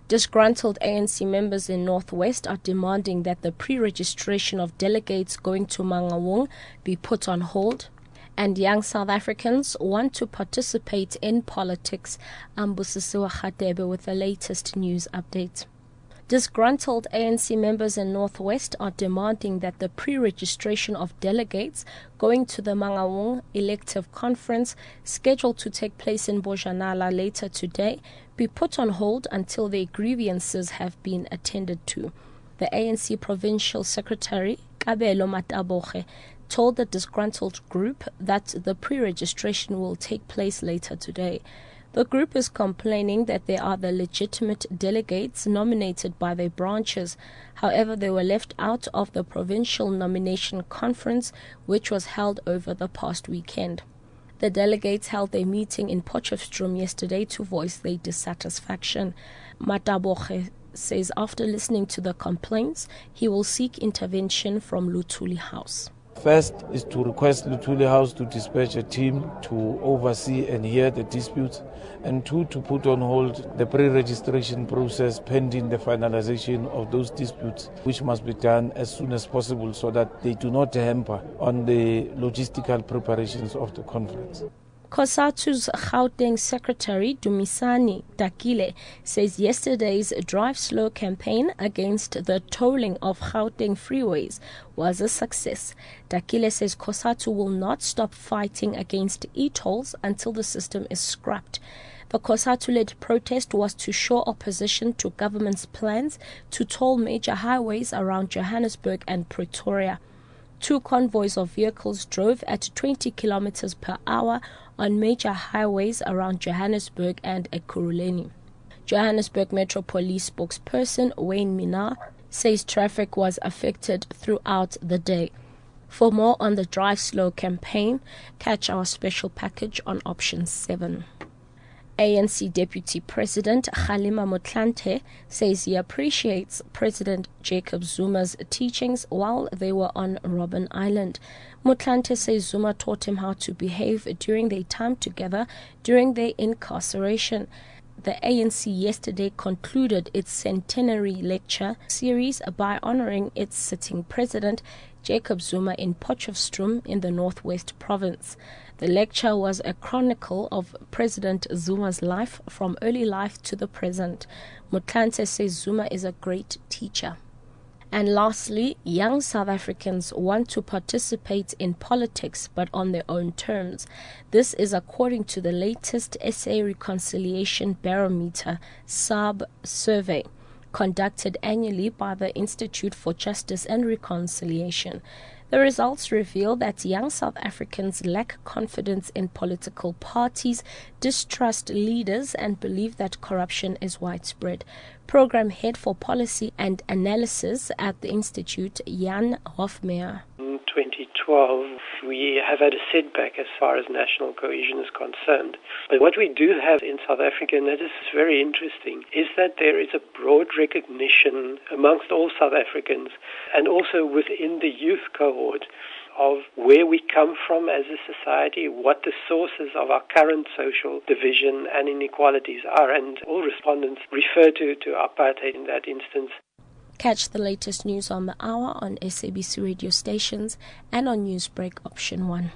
Disgruntled ANC members in Northwest are demanding that the pre-registration of delegates going to Mangaung be put on hold. And young South Africans want to participate in politics. Ambusisiwa Khatebe with the latest news update. Disgruntled ANC members in Northwest are demanding that the pre-registration of delegates going to the Mangaung elective conference scheduled to take place in Bojanala later today be put on hold until their grievances have been attended to. The ANC Provincial Secretary, Kabelo Mataboge, told the disgruntled group that the pre-registration will take place later today. The group is complaining that they are the legitimate delegates nominated by their branches. However, they were left out of the provincial nomination conference, which was held over the past weekend. The delegates held their meeting in Potchefstroom yesterday to voice their dissatisfaction. Mataboge says after listening to the complaints, he will seek intervention from Luthuli House. First is to request Luthuli House to dispatch a team to oversee and hear the disputes, and two, to put on hold the pre-registration process pending the finalization of those disputes, which must be done as soon as possible so that they do not hamper on the logistical preparations of the conference. COSATU's Gauteng Secretary Dumisani Dakile says yesterday's Drive Slow campaign against the tolling of Gauteng freeways was a success. Dakile says COSATU will not stop fighting against e-tolls until the system is scrapped. The COSATU-led protest was to show opposition to government's plans to toll major highways around Johannesburg and Pretoria. Two convoys of vehicles drove at 20 kilometers per hour on major highways around Johannesburg and Ekurhuleni. Johannesburg Metro Police spokesperson Wayne Minnaar says traffic was affected throughout the day. For more on the Drive Slow campaign, catch our special package on option 7. ANC Deputy President Kgalema Motlanthe says he appreciates President Jacob Zuma's teachings while they were on Robben Island. Motlanthe says Zuma taught him how to behave during their time together during their incarceration. The ANC yesterday concluded its centenary lecture series by honoring its sitting president, Jacob Zuma, in Potchefstroom in the Northwest Province. The lecture was a chronicle of President Zuma's life from early life to the present. Motlanthe says Zuma is a great teacher. And lastly, young South Africans want to participate in politics but on their own terms. This is according to the latest SA Reconciliation Barometer (SARB) survey conducted annually by the Institute for Justice and Reconciliation. The results reveal that young South Africans lack confidence in political parties, distrust leaders, and believe that corruption is widespread. Program Head for Policy and Analysis at the Institute, Jan Hofmeyer. In 2012, we have had a setback as far as national cohesion is concerned. But what we do have in South Africa, and that is very interesting, is that there is a broad recognition amongst all South Africans and also within the youth cohort of where we come from as a society, what the sources of our current social division and inequalities are. And all respondents refer to apartheid in that instance. Catch the latest news on the hour on SABC radio stations and on NewsBreak option 1.